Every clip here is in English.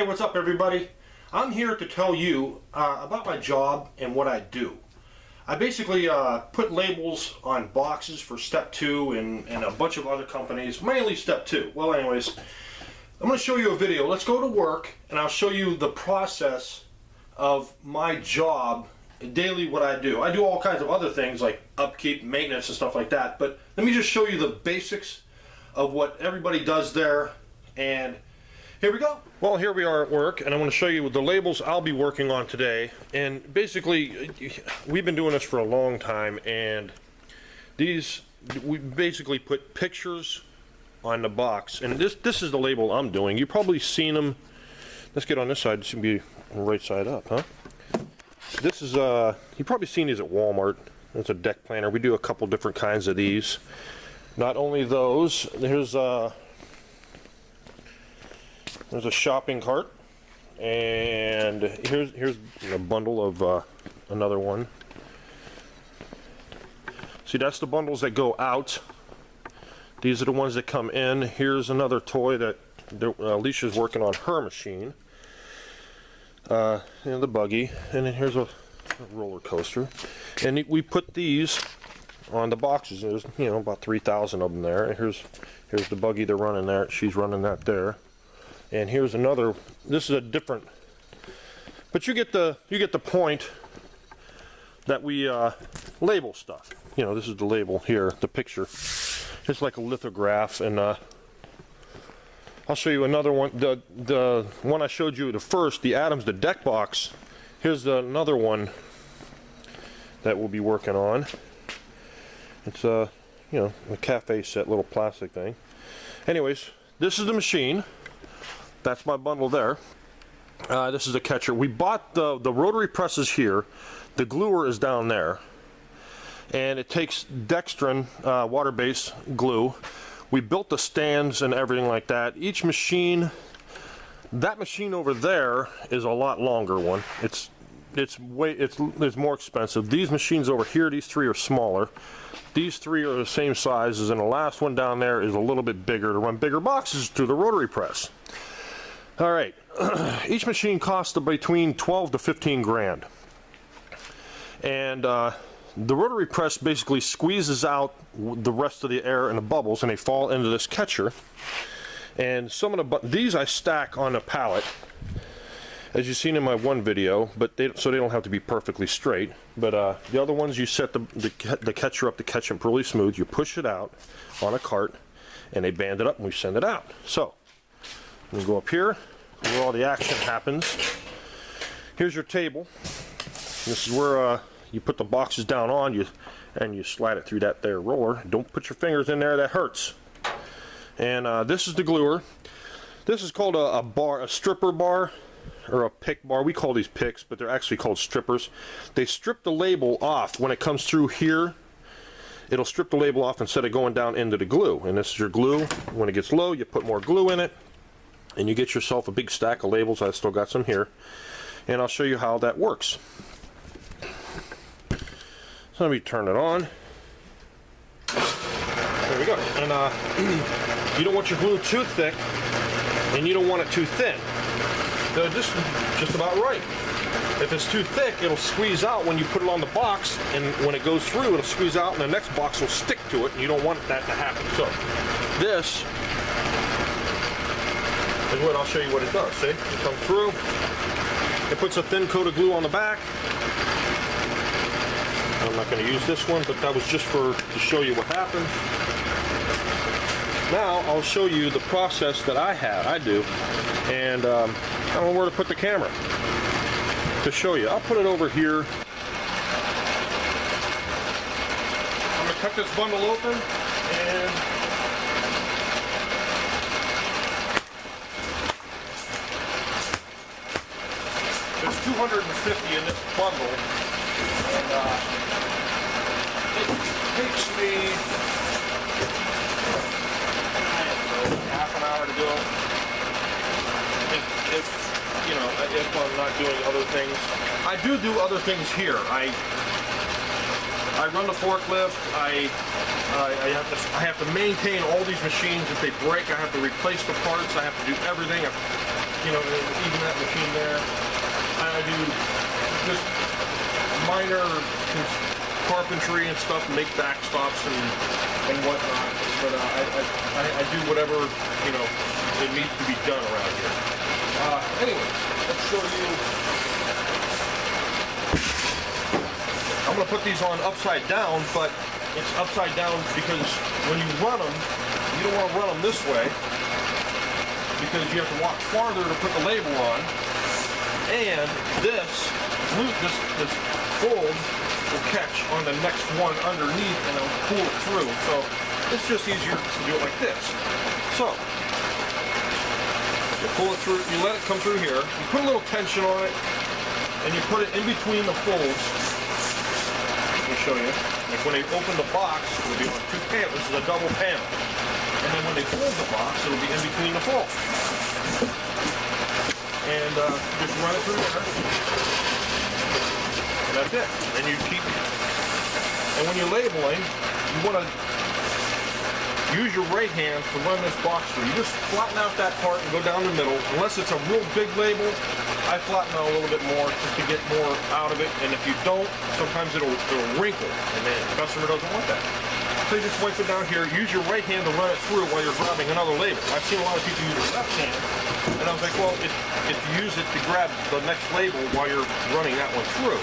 Hey, what's up everybody? I'm here to tell you about my job and what I do. I basically put labels on boxes for Step 2 and a bunch of other companies, mainly Step 2. Well, anyways, I'm going to show you a video. Let's go to work and I'll show you the process of my job, daily what I do. I do all kinds of other things like upkeep, maintenance and stuff like that, but let me just show you the basics of what everybody does there, and here we go. Well, here we are at work, and I'm going to show you the labels I'll be working on today. And basically, we've been doing this for a long time, and these, we basically put pictures on the box. And this is the label I'm doing. You've probably seen them. Let's get on this side. This should be right side up, huh? This is, you've probably seen these at Walmart. It's a deck planner. We do a couple different kinds of these. Not only those, there's a shopping cart, and here's a bundle of another one. See, that's the bundles that go out. These are the ones that come in. Here's another toy that Alicia's working on her machine. And the buggy, and then here's a roller coaster. And we put these on the boxes. There's, you know, about 3,000 of them there. And here's the buggy they're running there. She's running that there. And here's another. This is a different, but you get the point that we label stuff. You know, this is the label here, the picture. It's like a lithograph, and I'll show you another one. The one I showed you the first, the Adams, the deck box. Here's another one that we'll be working on. It's you know, a cafe set, little plastic thing. Anyways, this is the machine. That's my bundle there. This is a catcher. We bought the rotary presses here. The gluer is down there. And it takes dextrin, water-based glue. We built the stands and everything like that. Each machine, that machine over there is a lot longer one. It's more expensive. These machines over here, these three are smaller. These three are the same sizes, and the last one down there is a little bit bigger to run bigger boxes through the rotary press. All right, each machine costs between 12 to 15 grand. And the rotary press basically squeezes out the rest of the air and the bubbles, and they fall into this catcher. And some of these I stack on a pallet, as you've seen in my one video, but so they don't have to be perfectly straight. But the other ones, you set the catcher up to catch them really smooth. You push it out on a cart, and they band it up, and we send it out. So we go up here where all the action happens. Here's your table. This is where you put the boxes down on, and you slide it through that there roller. Don't put your fingers in there, that hurts. And this is the gluer. This is called a stripper bar, or a pick bar. We call these picks, but they're actually called strippers. They strip the label off when it comes through here. It'll strip the label off instead of going down into the glue. And this is your glue. When it gets low, you put more glue in it, and you get yourself a big stack of labels. I still got some here, and I'll show you how that works. So let me turn it on. There we go. And you don't want your glue too thick, and you don't want it too thin. So just about right. If it's too thick, it'll squeeze out when you put it on the box, and when it goes through, it'll squeeze out, and the next box will stick to it, and you don't want that to happen. So this is what I'll show you what it does. See, it comes through. It puts a thin coat of glue on the back. I'm not going to use this one, but that was just to show you what happens. Now I'll show you the process that I do, and I don't know where to put the camera to show you. I'll put it over here. I'm going to cut this bundle open, and there's 250 in this bundle, and it takes me half an hour to do. If you know, if I'm not doing other things, I do other things here. I run the forklift. I have to maintain all these machines. If they break, I have to replace the parts. I have to do everything. you know, even that machine there. I do just minor carpentry and stuff, make backstops and whatnot. But I do whatever, you know, it needs to be done around here. Anyway, let's show you. I'm going to put these on upside down, but it's upside down because when you run them, you don't want to run them this way because you have to walk farther to put the label on. And this fold will catch on the next one underneath and it'll pull it through. So it's just easier to do it like this. So you pull it through, you let it come through here, you put a little tension on it, and you put it in between the folds. Let me show you. Like when they open the box, it'll be on 2 panels. This is a double panel. And then when they fold the box, it'll be in between the folds. And just run it through there. And that's it. And you keep, and when you're labeling, you want to use your right hand to run this box through. You just flatten out that part and go down the middle. Unless it's a real big label, I flatten out a little bit more just to get more out of it. And if you don't, sometimes it'll wrinkle, and the customer doesn't want that. So you just wipe it down here. Use your right hand to run it through while you're grabbing another label. I've seen a lot of people use their left hand, and I was like, well, if you use it to grab the next label while you're running that one through.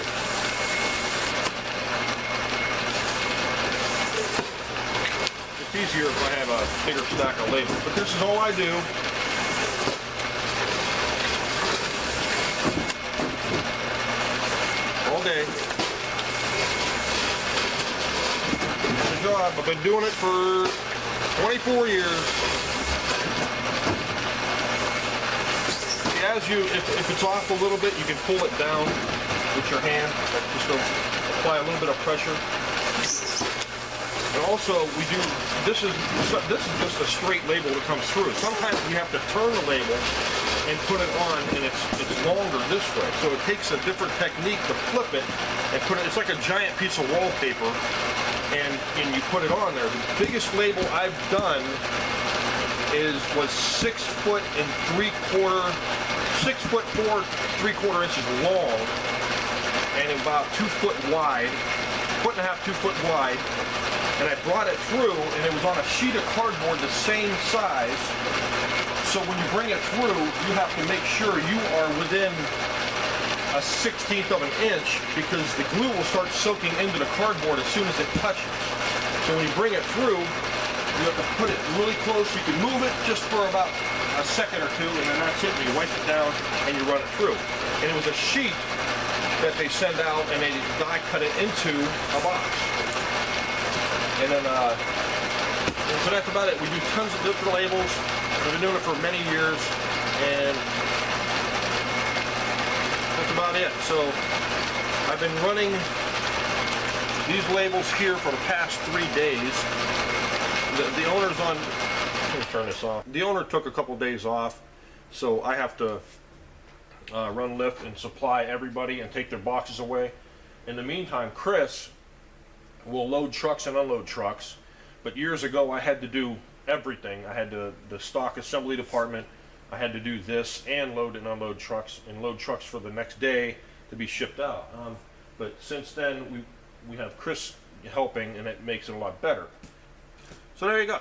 It's easier if I have a bigger stack of labels, but this is all I do. All day. Good job. I've been doing it for 24 years. As you, if it's off a little bit, you can pull it down with your hand. Just to apply a little bit of pressure. And also, we do, this is just a straight label that comes through. Sometimes we have to turn the label and put it on, and it's longer this way. So it takes a different technique to flip it and put it. It's like a giant piece of wallpaper, and you put it on there. The biggest label I've done was 6 foot and 3/4, 6 foot 4 3/4 inches long, and about 2 foot wide, 1.5 2 foot wide. And I brought it through, and it was on a sheet of cardboard the same size. So when you bring it through, you have to make sure you are within a 1/16 of an inch, because the glue will start soaking into the cardboard as soon as it touches. So when you bring it through, you have to put it really close. You can move it just for about a second or two, and then that's it. And you wipe it down, and you run it through. And it was a sheet that they send out, and they die cut it into a box. And then, so that's about it. We do tons of different labels. We've been doing it for many years, and that's about it. So I've been running these labels here for the past 3 days. The owner's on, let me turn this off. The owner took a couple days off, so I have to run lift and supply everybody and take their boxes away. In the meantime, Chris will load trucks and unload trucks, but years ago I had to do everything. I had the stock assembly department, I had to do this and load and unload trucks and load trucks for the next day to be shipped out. But since then we have Chris helping, and it makes it a lot better. So there you go.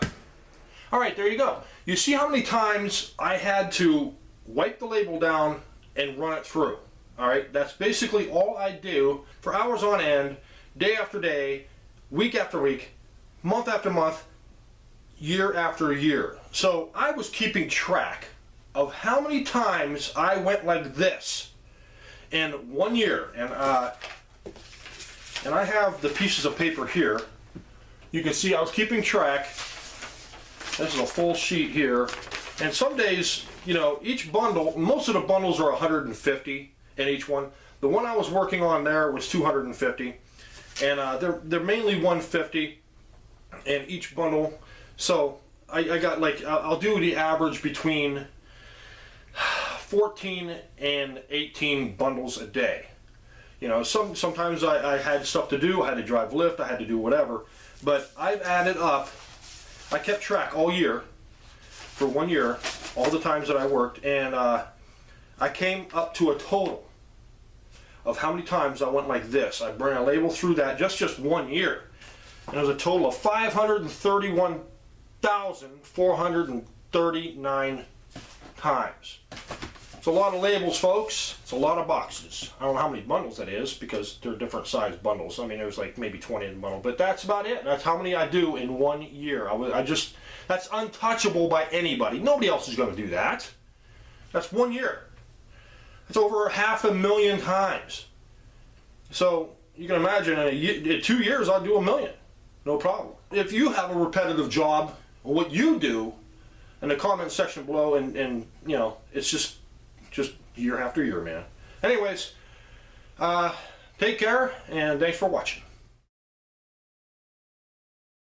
All right, there you go. You see how many times I had to wipe the label down and run it through. All right, that's basically all I do for hours on end, day after day, week after week, month after month, year after year. So I was keeping track of how many times I went like this in 1 year. And I have the pieces of paper here. You can see I was keeping track. This is a full sheet here. And some days, you know, each bundle, most of the bundles are 150 in each one. The one I was working on there was 250. And they're mainly 150 in each bundle. So I got, like, I'll do the average between 14 and 18 bundles a day. You know, sometimes I had stuff to do. I had to drive lift. I had to do whatever. But I've added up. I kept track all year, for 1 year, all the times that I worked, and I came up to a total of how many times I went like this. I ran a label through that just 1 year. And it was a total of 531,439 times. It's a lot of labels, folks. It's a lot of boxes. I don't know how many bundles that is because they're different size bundles. I mean, there's like maybe 20 in the bundle, but that's about it. That's how many I do in 1 year. That's untouchable by anybody. Nobody else is going to do that. That's 1 year. It's over 500,000 times. So you can imagine in 2 years I'll do 1 million. No problem. If you have a repetitive job, what you do, in the comment section below, and you know, it's just year after year, man. Anyways, take care, and thanks for watching.